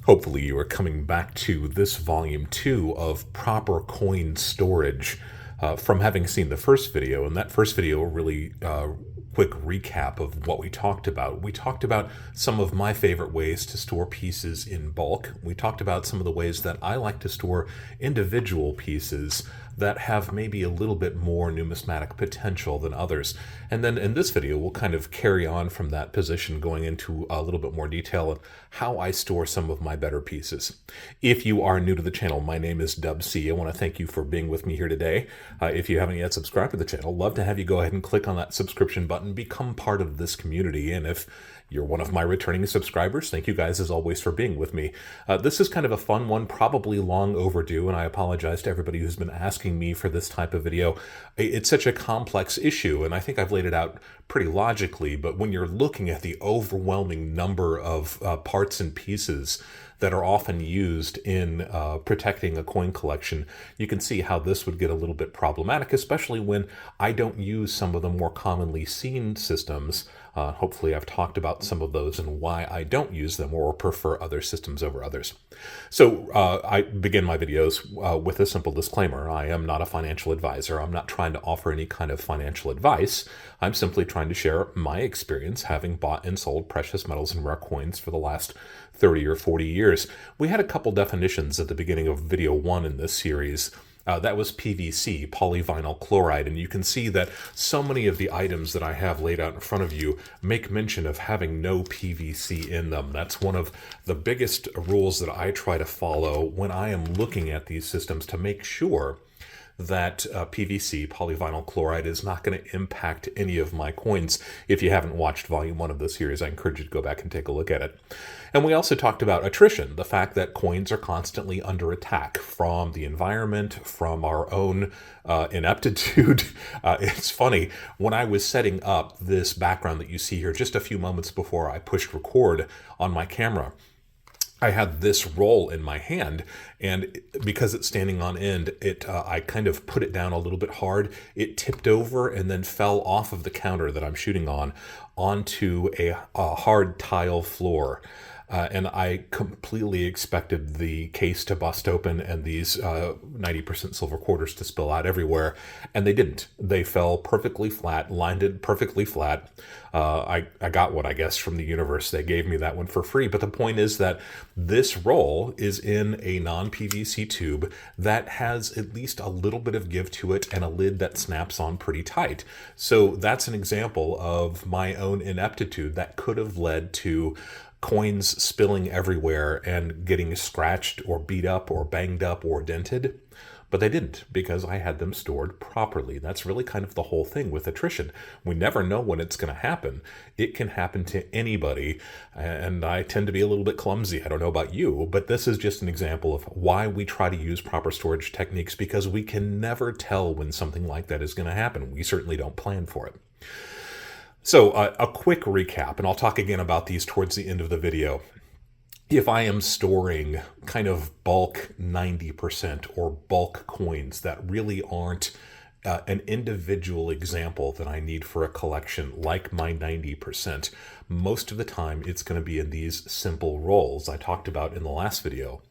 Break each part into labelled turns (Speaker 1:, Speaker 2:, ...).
Speaker 1: Hopefully you are coming back to this volume 2 of proper coin storage from having seen the first video. And that first video, really quick recap of what we talked about. We talked about some of my favorite ways to store pieces in bulk. We talked about some of the ways that I like to store individual pieces that have maybe a little bit more numismatic potential than others. And then in this video, we'll kind of carry on from that position, going into a little bit more detail on how I store some of my better pieces. If you are new to the channel, my name is Dub C. I want to thank you for being with me here today. If you haven't yet subscribed to the channel, love to have you go ahead and click on that subscription button, become part of this community. And if you're one of my returning subscribers, thank you guys as always for being with me. This is kind of a fun one, probably long overdue, and I apologize to everybody who's been asking me for this type of video. It's such a complex issue, and I think I've laid it out pretty logically, but when you're looking at the overwhelming number of parts and pieces that are often used in protecting a coin collection, you can see how this would get a little bit problematic, especially when I don't use some of the more commonly seen systems. Hopefully I've talked about some of those and why I don't use them or prefer other systems over others. So I begin my videos with a simple disclaimer. I am not a financial advisor. I'm not trying to offer any kind of financial advice. I'm simply trying to share my experience having bought and sold precious metals and rare coins for the last 30 or 40 years. We had a couple definitions at the beginning of video 1 in this series. That was PVC, polyvinyl chloride, and you can see that so many of the items that I have laid out in front of you make mention of having no PVC in them. That's one of the biggest rules that I try to follow when I am looking at these systems, to make sure that PVC, polyvinyl chloride, is not going to impact any of my coins. If you haven't watched volume 1 of this series, I encourage you to go back and take a look at it. And we also talked about attrition, the fact that coins are constantly under attack from the environment, from our own ineptitude. It's funny, when I was setting up this background that you see here just a few moments before I pushed record on my camera, I had this roll in my hand, and because it's standing on end, I kind of put it down a little bit hard. It tipped over and then fell off of the counter that I'm shooting on onto a hard tile floor. And I completely expected the case to bust open and these 90% silver quarters to spill out everywhere, and they didn't. They fell perfectly flat, landed perfectly flat. I got one, I guess, from the universe. They gave me that one for free. But the point is that this roll is in a non-PVC tube that has at least a little bit of give to it and a lid that snaps on pretty tight. So that's an example of my own ineptitude that could have led to coins spilling everywhere and getting scratched or beat up or banged up or dented. But they didn't, because I had them stored properly. That's really kind of the whole thing with attrition. We never know when it's going to happen. It can happen to anybody, and I tend to be a little bit clumsy. I don't know about you, but this is just an example of why we try to use proper storage techniques, because we can never tell when something like that is going to happen. We certainly don't plan for it. So a quick recap, and I'll talk again about these towards the end of the video. If I am storing kind of bulk 90% or bulk coins that really aren't an individual example that I need for a collection, like my 90%, most of the time it's going to be in these simple rolls I talked about in the last video.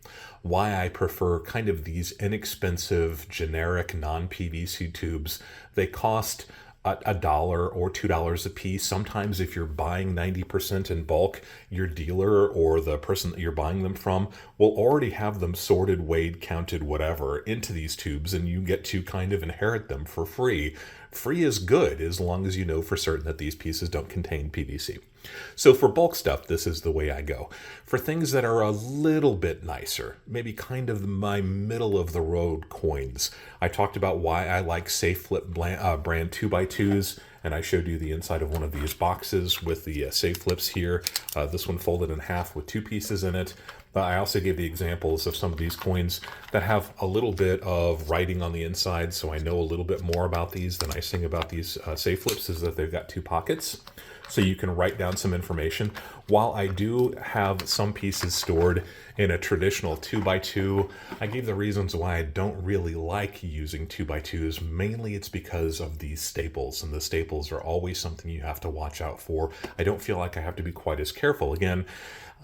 Speaker 1: Why I prefer kind of these inexpensive, generic, non-PVC tubes. They cost $1 or $2 a piece. Sometimes if you're buying 90% in bulk, your dealer or the person that you're buying them from will already have them sorted, weighed, counted, whatever, into these tubes, and you get to kind of inherit them for free. Free is good as long as you know for certain that these pieces don't contain PVC. So for bulk stuff, this is the way I go. For things that are a little bit nicer, maybe kind of my middle of the road coins, I talked about why I like Safe Flip brand 2x2s, and I showed you the inside of one of these boxes with the Safe Flips here. This one folded in half with 2 pieces in it. I also gave the examples of some of these coins that have a little bit of writing on the inside, so I know a little bit more about these. The nice thing about these Safe Flips is that they've got 2 pockets, so you can write down some information. While I do have some pieces stored in a traditional 2x2, I gave the reasons why I don't really like using 2x2s. Mainly it's because of these staples, and the staples are always something you have to watch out for. I don't feel like I have to be quite as careful. Again,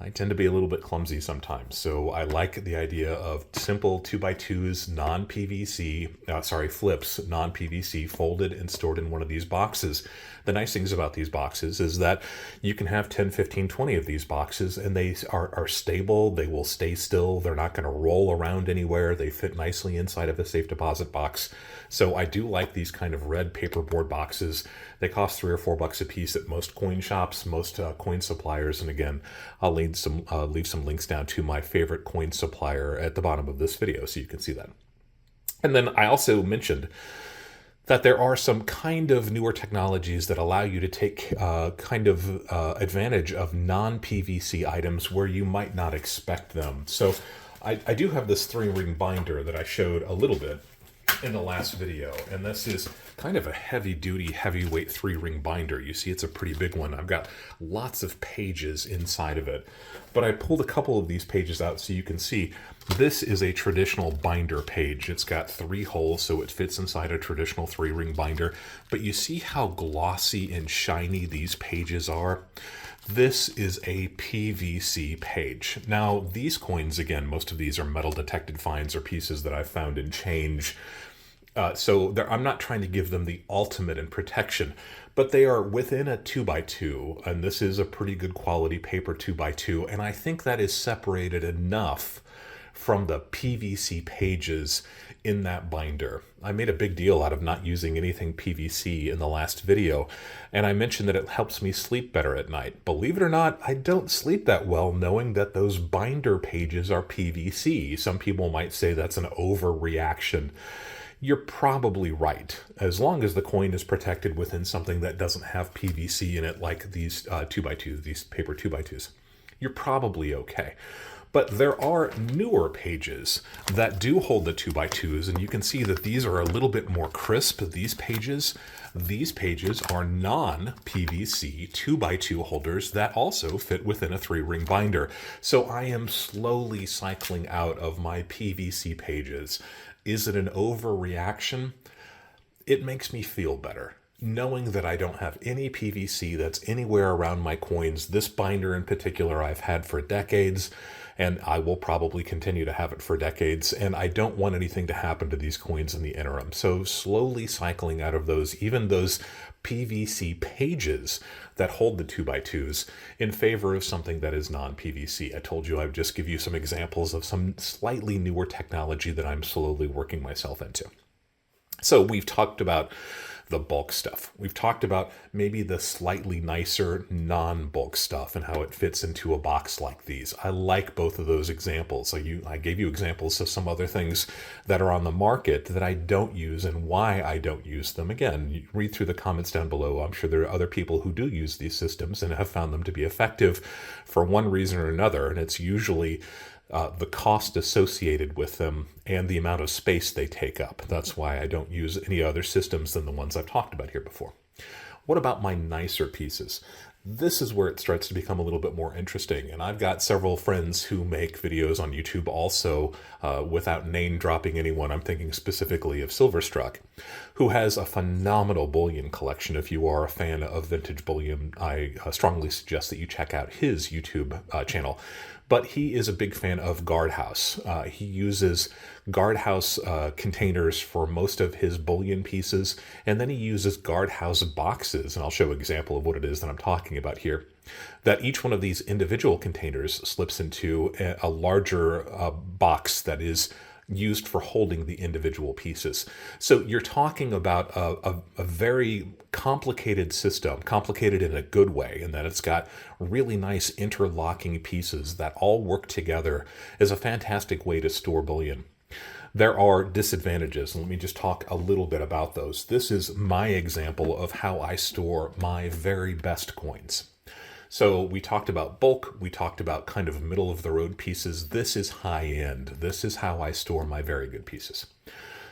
Speaker 1: I tend to be a little bit clumsy sometimes, so I like the idea of simple 2x2s, flips, non-PVC, folded and stored in one of these boxes. The nice things about these boxes is that you can have 10, 15, 20 of these boxes, and they are stable. They will stay still. They're not going to roll around anywhere. They fit nicely inside of a safe deposit box. So I do like these kind of red paperboard boxes. They cost $3 or $4 a piece at most coin shops, most coin suppliers. And again, I'll leave some links down to my favorite coin supplier at the bottom of this video so you can see that. And then I also mentioned that there are some kind of newer technologies that allow you to take advantage of non-PVC items where you might not expect them. So I do have this 3-ring binder that I showed a little bit in the last video, and this is kind of a heavy-duty, heavyweight 3-ring binder. You see it's a pretty big one. I've got lots of pages inside of it, but I pulled a couple of these pages out so you can see this is a traditional binder page. It's got 3 holes, so it fits inside a traditional 3-ring binder, but you see how glossy and shiny these pages are? This is a PVC page. Now, these coins, again, most of these are metal detected finds or pieces that I've found in change. So I'm not trying to give them the ultimate in protection, but they are within a 2x2, and this is a pretty good quality paper 2x2, and I think that is separated enough from the PVC pages in that binder. I made a big deal out of not using anything PVC in the last video, and I mentioned that it helps me sleep better at night. Believe it or not, I don't sleep that well knowing that those binder pages are PVC. Some people might say that's an overreaction. You're probably right. As long as the coin is protected within something that doesn't have PVC in it, like these 2x2s, these paper 2x2s, you're probably okay. But there are newer pages that do hold the 2x2s, and you can see that these are a little bit more crisp. These pages are non-PVC 2x2 holders that also fit within a 3-ring binder. So I am slowly cycling out of my PVC pages. Is it an overreaction? It makes me feel better, knowing that I don't have any PVC that's anywhere around my coins. This binder in particular I've had for decades, and I will probably continue to have it for decades, and I don't want anything to happen to these coins in the interim. So slowly cycling out of those, even those PVC pages that hold the 2x2s, in favor of something that is non-PVC. I told you I'd just give you some examples of some slightly newer technology that I'm slowly working myself into. So we've talked about the bulk stuff. We've talked about maybe the slightly nicer non-bulk stuff and how it fits into a box like these. I like both of those examples. I gave you examples of some other things that are on the market that I don't use and why I don't use them. Again, you read through the comments down below. I'm sure there are other people who do use these systems and have found them to be effective for one reason or another, and it's usually the cost associated with them and the amount of space they take up. That's why I don't use any other systems than the ones I've talked about here before. What about my nicer pieces? This is where it starts to become a little bit more interesting, and I've got several friends who make videos on YouTube also, without name dropping anyone. I'm thinking specifically of Silverstruck, who has a phenomenal bullion collection. If you are a fan of vintage bullion, I strongly suggest that you check out his YouTube channel. But he is a big fan of guardhouse. He uses guardhouse containers for most of his bullion pieces, and then he uses guardhouse boxes, and I'll show an example of what it is that I'm talking about here, that each one of these individual containers slips into a larger box that is used for holding the individual pieces. So you're talking about a very complicated system, complicated in a good way, in that it's got really nice interlocking pieces that all work together as a fantastic way to store bullion. There are disadvantages, and let me just talk a little bit about those. This is my example of how I store my very best coins. So we talked about bulk, we talked about kind of middle of the road pieces. This is high end. This is how I store my very good pieces.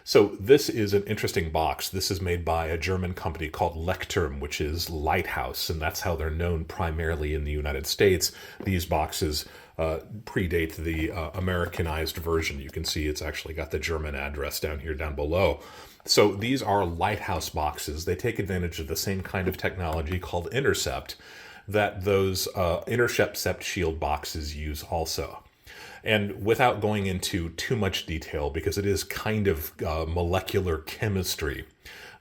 Speaker 1: So this is an interesting box. This is made by a German company called Lecterm, which is Lighthouse, and that's how they're known primarily in the United States. These boxes predate the Americanized version. You can see it's actually got the German address down here down below. So these are Lighthouse boxes. They take advantage of the same kind of technology called intercept that those intercept shield boxes use also. And without going into too much detail, because it is kind of molecular chemistry,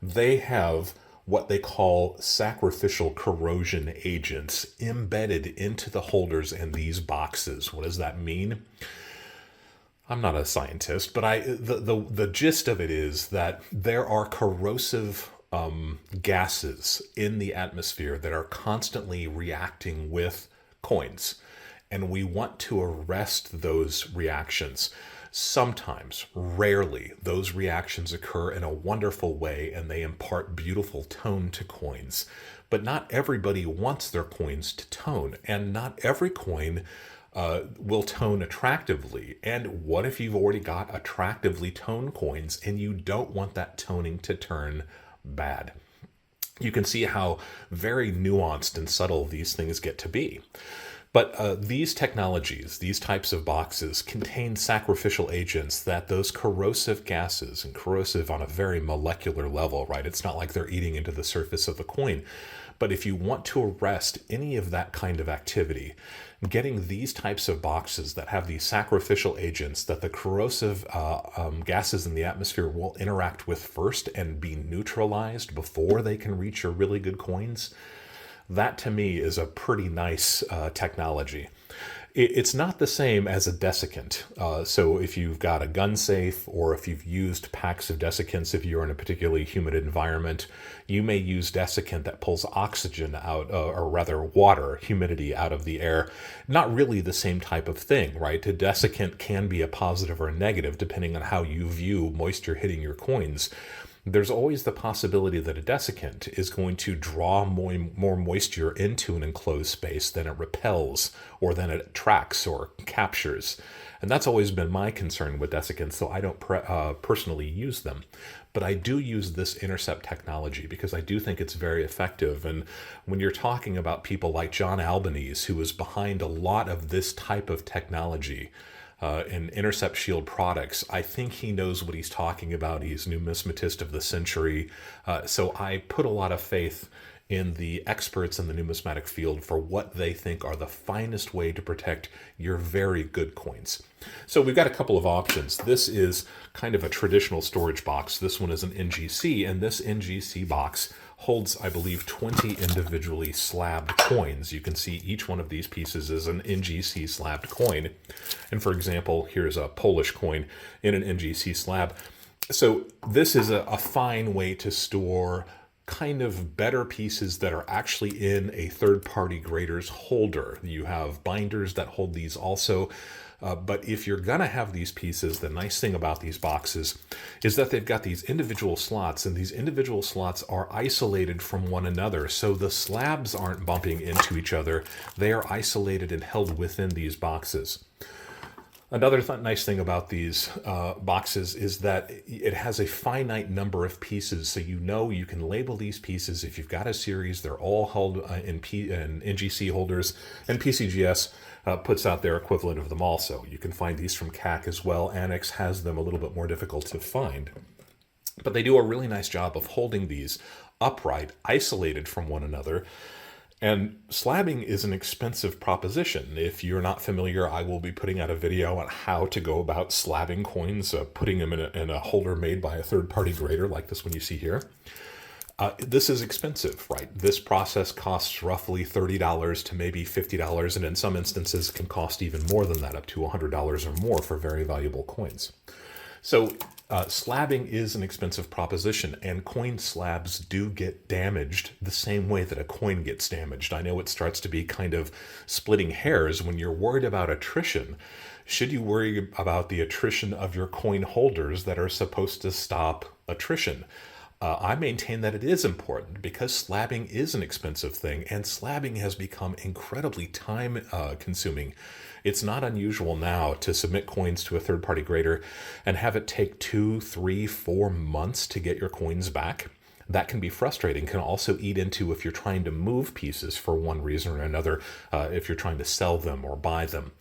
Speaker 1: they have what they call sacrificial corrosion agents embedded into the holders in these boxes. What does that mean? I'm not a scientist, but the gist of it is that there are corrosive gases in the atmosphere that are constantly reacting with coins, and we want to arrest those reactions. Sometimes, rarely, those reactions occur in a wonderful way and they impart beautiful tone to coins. But not everybody wants their coins to tone, and not every coin will tone attractively. And what if you've already got attractively toned coins and you don't want that toning to turn bad? You can see how very nuanced and subtle these things get to be. But these technologies, these types of boxes, contain sacrificial agents that those corrosive gases, and corrosive on a very molecular level, right? It's not like they're eating into the surface of the coin. But if you want to arrest any of that kind of activity, getting these types of boxes that have these sacrificial agents that the corrosive gases in the atmosphere will interact with first and be neutralized before they can reach your really good coins, that to me is a pretty nice technology. It's not the same as a desiccant. So if you've got a gun safe, or if you've used packs of desiccants, if you're in a particularly humid environment, you may use desiccant that pulls oxygen out, or rather water, humidity out of the air. Not really the same type of thing, right? A desiccant can be a positive or a negative depending on how you view moisture hitting your coins. There's always the possibility that a desiccant is going to draw more moisture into an enclosed space than it repels, or than it attracts or captures. And that's always been my concern with desiccants, so I don't personally use them. But I do use this intercept technology because I do think it's very effective. And when you're talking about people like John Albanese, who is behind a lot of this type of technology, in intercept shield products, I think he knows what he's talking about. He's numismatist of the century. So I put a lot of faith in the experts in the numismatic field for what they think are the finest way to protect your very good coins. So we've got a couple of options. This is kind of a traditional storage box. This one is an NGC, and this NGC box holds, I believe, 20 individually slabbed coins. You can see each one of these pieces is an NGC slabbed coin. And for example, here's a Polish coin in an NGC slab. So this is a fine way to store kind of better pieces that are actually in a third-party grader's holder. You have binders that hold these also. But if you're going to have these pieces, the nice thing about these boxes is that they've got these individual slots, and these individual slots are isolated from one another. So the slabs aren't bumping into each other. They are isolated and held within these boxes. Another nice thing about these boxes is that it has a finite number of pieces, so you know you can label these pieces. If you've got a series, they're all held in NGC holders, and PCGS puts out their equivalent of them also. You can find these from CAC as well. Annex has them a little bit more difficult to find. But they do a really nice job of holding these upright, isolated from one another. And slabbing is an expensive proposition. If you're not familiar, I will be putting out a video on how to go about slabbing coins, putting them in a holder made by a third-party grader like this one you see here. This is expensive, right? This process costs roughly $30 to maybe $50, and in some instances can cost even more than that, up to $100 or more for very valuable coins. So slabbing is an expensive proposition, and coin slabs do get damaged the same way that a coin gets damaged. I know it starts to be kind of splitting hairs when you're worried about attrition. Should you worry about the attrition of your coin holders that are supposed to stop attrition? I maintain that it is important because slabbing is an expensive thing, and slabbing has become incredibly time consuming. It's not unusual now to submit coins to a third-party grader and have it take 2, 3, 4 months to get your coins back. That can be frustrating, can also eat into if you're trying to move pieces for one reason or another, if you're trying to sell them or buy them.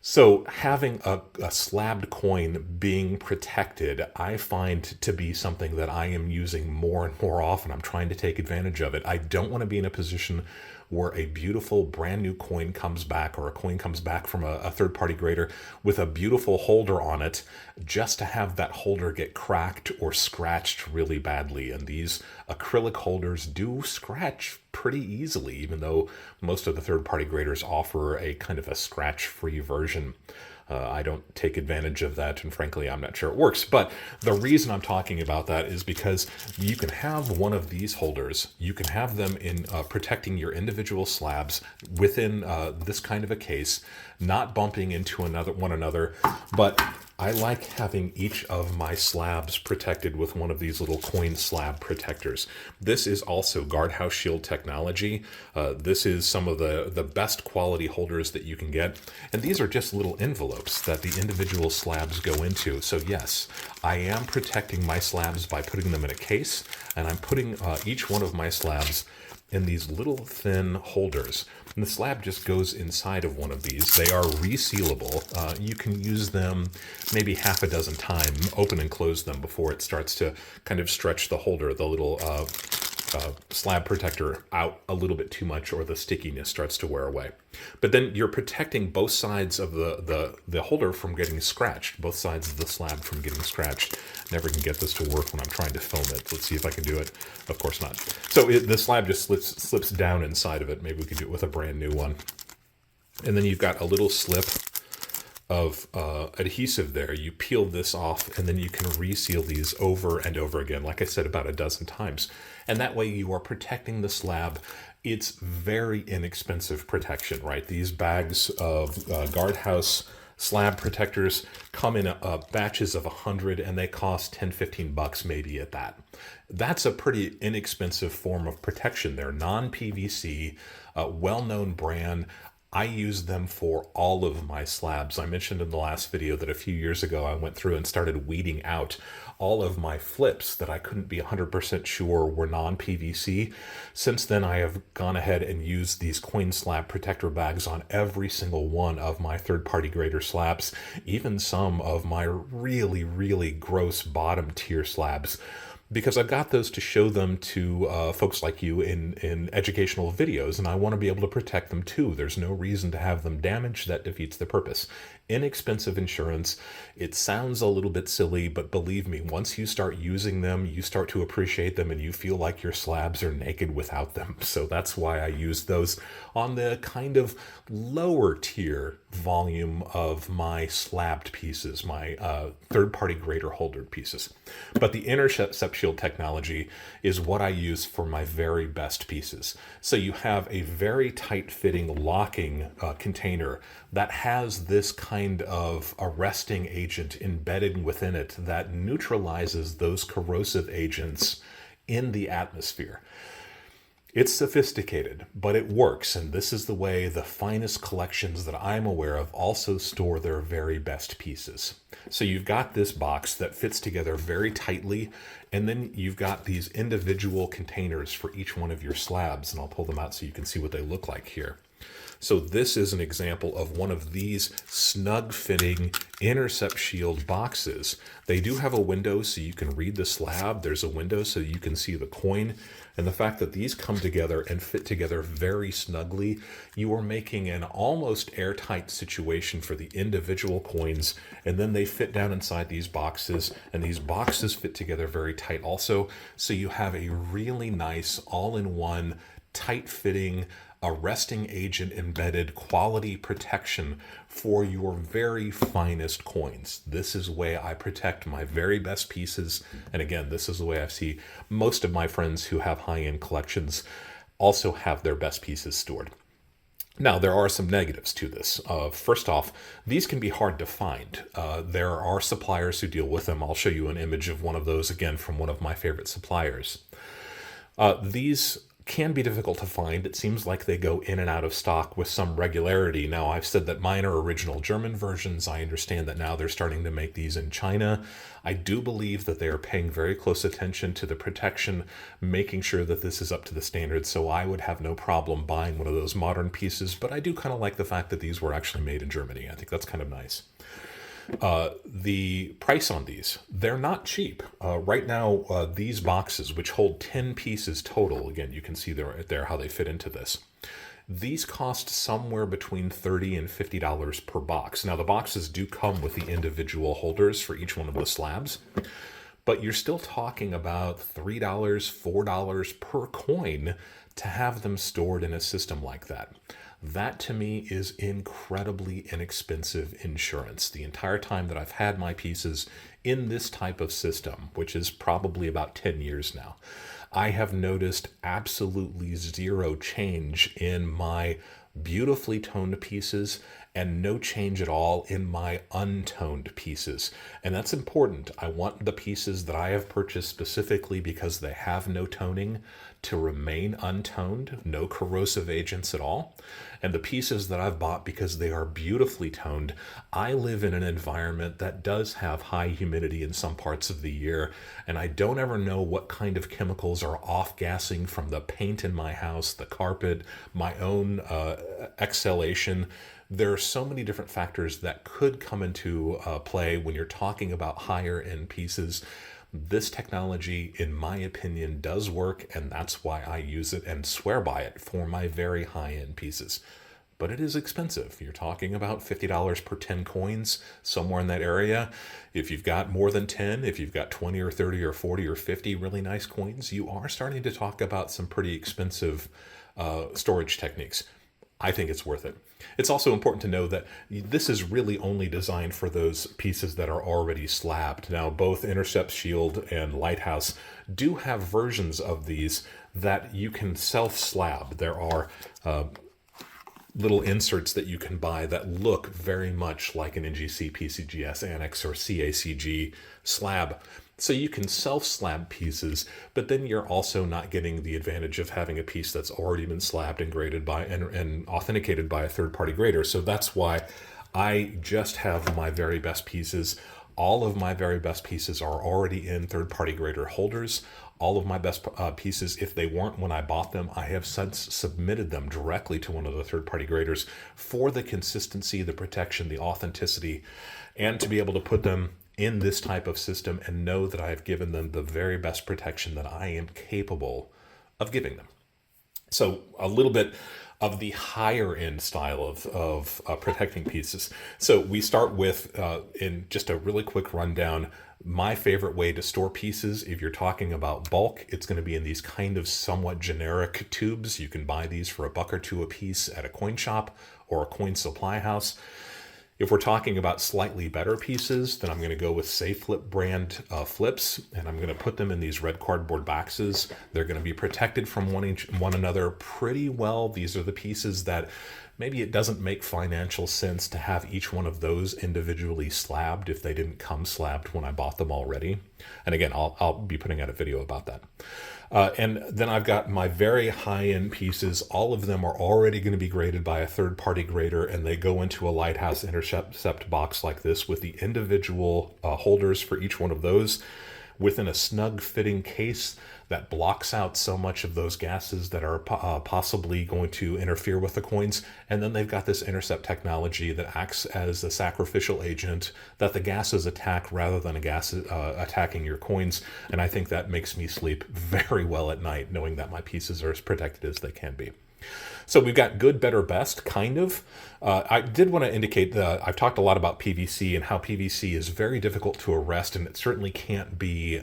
Speaker 1: So having a slabbed coin being protected, I find to be something that I am using more and more often. I'm trying to take advantage of it. I don't want to be in a position where a beautiful brand new coin comes back, or a coin comes back from a third-party grader with a beautiful holder on it, just to have that holder get cracked or scratched really badly. And these acrylic holders do scratch pretty easily, even though most of the third-party graders offer a kind of a scratch-free version. I don't take advantage of that, and frankly, I'm not sure it works. But the reason I'm talking about that is because you can have one of these holders, you can have them in protecting your individual slabs within this kind of a case, not bumping into one another, but I like having each of my slabs protected with one of these little coin slab protectors. This is also Guardhouse Shield technology. This is some of the best quality holders that you can get. And these are just little envelopes that the individual slabs go into. So yes, I am protecting my slabs by putting them in a case, and I'm putting each one of my slabs in these little thin holders. And the slab just goes inside of one of these. They are resealable. You can use them maybe half a dozen times, open and close them before it starts to kind of stretch the holder, the little slab protector out a little bit too much, or the stickiness starts to wear away. But then you're protecting both sides of the holder from getting scratched, both sides of the slab from getting scratched. Never can get this to work when I'm trying to film it. Let's see if I can do it. Of course not. So the slab just slips down inside of it. Maybe we could do it with a brand new one. And then you've got a little slip of adhesive there. You peel this off, and then you can reseal these over and over again, like I said, about a dozen times. And that way you are protecting the slab. It's very inexpensive protection, right? These bags of Guardhouse slab protectors come in batches of 100, and they cost 10, 15 bucks maybe at that. That's a pretty inexpensive form of protection. They're non-PVC, well-known brand. I use them for all of my slabs. I mentioned in the last video that a few years ago I went through and started weeding out all of my flips that I couldn't be 100% sure were non-PVC. Since then, I have gone ahead and used these coin slab protector bags on every single one of my third-party grader slabs, even some of my really, really gross bottom tier slabs, because I've got those to show them to folks like you in educational videos, and I want to be able to protect them too. There's no reason to have them damaged. That defeats the purpose. Inexpensive insurance. It sounds a little bit silly, but believe me, once you start using them, you start to appreciate them, and you feel like your slabs are naked without them. So that's why I use those on the kind of lower tier volume of my slabbed pieces, my third-party grader holder pieces. But the intercept shield technology is what I use for my very best pieces. So you have a very tight-fitting locking container that has this kind of arresting agent embedded within it that neutralizes those corrosive agents in the atmosphere. It's sophisticated, but it works, and this is the way the finest collections that I'm aware of also store their very best pieces. So you've got this box that fits together very tightly, and then you've got these individual containers for each one of your slabs, and I'll pull them out so you can see what they look like here. So this is an example of one of these snug-fitting intercept shield boxes. They do have a window so you can read the slab. There's a window so you can see the coin. And the fact that these come together and fit together very snugly, you are making an almost airtight situation for the individual coins, and then they fit down inside these boxes, and these boxes fit together very tight also. So you have a really nice all-in-one, tight-fitting, arresting agent embedded quality protection for your very finest coins. This is the way I protect my very best pieces. And again, this is the way I see most of my friends who have high-end collections also have their best pieces stored. Now, there are some negatives to this. First off, these can be hard to find. There are suppliers who deal with them. I'll show you an image of one of those again from one of my favorite suppliers. These can be difficult to find. It seems like they go in and out of stock with some regularity. Now, I've said that mine are original German versions. I understand that now they're starting to make these in China. I do believe that they are paying very close attention to the protection, making sure that this is up to the standards, so I would have no problem buying one of those modern pieces, but I do kind of like the fact that these were actually made in Germany. I think that's kind of nice. The price on these, they're not cheap. Right now, these boxes, which hold 10 pieces total, again, you can see there how they fit into this. These cost somewhere between $30 and $50 per box. Now, the boxes do come with the individual holders for each one of the slabs, but you're still talking about $3, $4 per coin to have them stored in a system like that. That to me is incredibly inexpensive insurance. The entire time that I've had my pieces in this type of system, which is probably about 10 years now, I have noticed absolutely zero change in my beautifully toned pieces and no change at all in my untoned pieces. And that's important. I want the pieces that I have purchased specifically because they have no toning to remain untoned, no corrosive agents at all. And the pieces that I've bought because they are beautifully toned, I live in an environment that does have high humidity in some parts of the year, and I don't ever know what kind of chemicals are off-gassing from the paint in my house, the carpet, my own exhalation. There are so many different factors that could come into play when you're talking about higher end pieces. This technology, in my opinion, does work, and that's why I use it and swear by it for my very high-end pieces. But it is expensive. You're talking about $50 per 10 coins, somewhere in that area. If you've got more than 10, if you've got 20 or 30 or 40 or 50 really nice coins, you are starting to talk about some pretty expensive storage techniques. I think it's worth it. It's also important to know that this is really only designed for those pieces that are already slabbed. Now, both Intercept Shield and Lighthouse do have versions of these that you can self-slab. There are little inserts that you can buy that look very much like an NGC PCGS Annex or CACG slab. So you can self-slab pieces, but then you're also not getting the advantage of having a piece that's already been slabbed and graded by and authenticated by a third-party grader. So that's why I just have my very best pieces. All of my very best pieces are already in third-party grader holders. All of my best pieces, if they weren't when I bought them, I have since submitted them directly to one of the third-party graders for the consistency, the protection, the authenticity, and to be able to put them in this type of system and know that I have given them the very best protection that I am capable of giving them. So a little bit of the higher end style of protecting pieces. So we start with, in just a really quick rundown, my favorite way to store pieces. If you're talking about bulk, it's going to be in these kind of somewhat generic tubes. You can buy these for $1 or $2 a piece at a coin shop or a coin supply house. If we're talking about slightly better pieces, then I'm going to go with Safe Flip brand flips, and I'm going to put them in these red cardboard boxes. They're going to be protected from one another pretty well. These are the pieces that maybe it doesn't make financial sense to have each one of those individually slabbed if they didn't come slabbed when I bought them already. And again, I'll be putting out a video about that. And then I've got my very high-end pieces. All of them are already going to be graded by a third-party grader, and they go into a Lighthouse Intercept box like this with the individual holders for each one of those within a snug-fitting case that blocks out so much of those gases that are possibly going to interfere with the coins. And then they've got this intercept technology that acts as a sacrificial agent that the gases attack rather than a gas attacking your coins. And I think that makes me sleep very well at night, knowing that my pieces are as protected as they can be. So we've got good, better, best, kind of. I did want to indicate that I've talked a lot about PVC and how PVC is very difficult to arrest, and it certainly can't be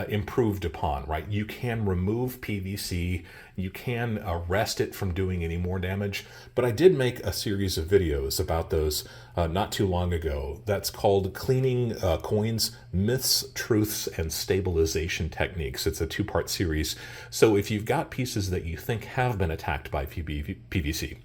Speaker 1: improved upon, right? You can remove PVC, you can arrest it from doing any more damage, but I did make a series of videos about those not too long ago. That's called Cleaning Coins, Myths, Truths, and Stabilization Techniques. It's a two-part series. So if you've got pieces that you think have been attacked by PVC,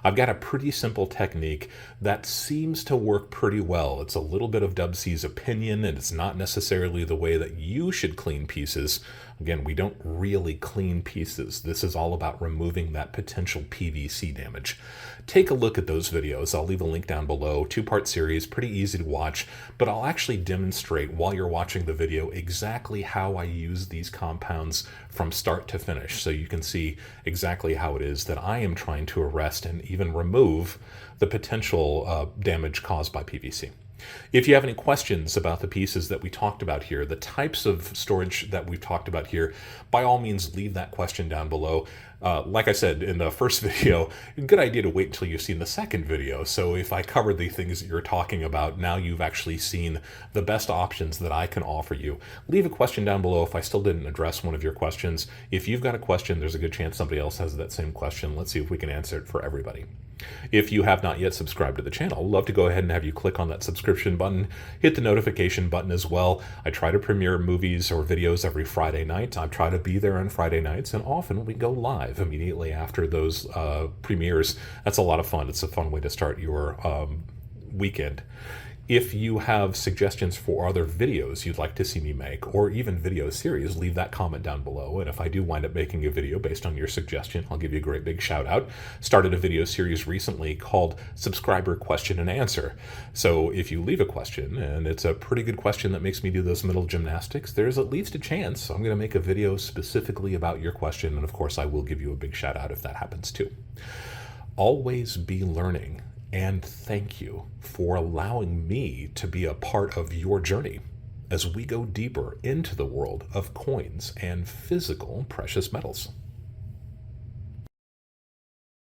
Speaker 1: I've got a pretty simple technique that seems to work pretty well. It's a little bit of Dubsey's opinion, and it's not necessarily the way that you should clean pieces. Again, we don't really clean pieces. This is all about removing that potential PVC damage. Take a look at those videos. I'll leave a link down below. Two-part series, pretty easy to watch, but I'll actually demonstrate while you're watching the video exactly how I use these compounds from start to finish, so you can see exactly how it is that I am trying to arrest and even remove the potential damage caused by PVC. If you have any questions about the pieces that we talked about here, the types of storage that we've talked about here, by all means, leave that question down below. Like I said in the first video, good idea to wait until you've seen the second video. So if I covered the things that you're talking about, now you've actually seen the best options that I can offer you. Leave a question down below if I still didn't address one of your questions. If you've got a question, there's a good chance somebody else has that same question. Let's see if we can answer it for everybody. If you have not yet subscribed to the channel, I'd love to go ahead and have you click on that subscription button, hit the notification button as well. I try to premiere movies or videos every Friday night. I try to be there on Friday nights, and often we go live immediately after those premieres. That's a lot of fun. It's a fun way to start your weekend. If you have suggestions for other videos you'd like to see me make, or even video series, leave that comment down below. And if I do wind up making a video based on your suggestion, I'll give you a great big shout out. Started a video series recently called Subscriber Question and Answer. So if you leave a question, and it's a pretty good question that makes me do those mental gymnastics, there's at least a chance I'm going to make a video specifically about your question. And of course, I will give you a big shout out if that happens too. Always be learning. And thank you for allowing me to be a part of your journey as we go deeper into the world of coins and physical precious metals.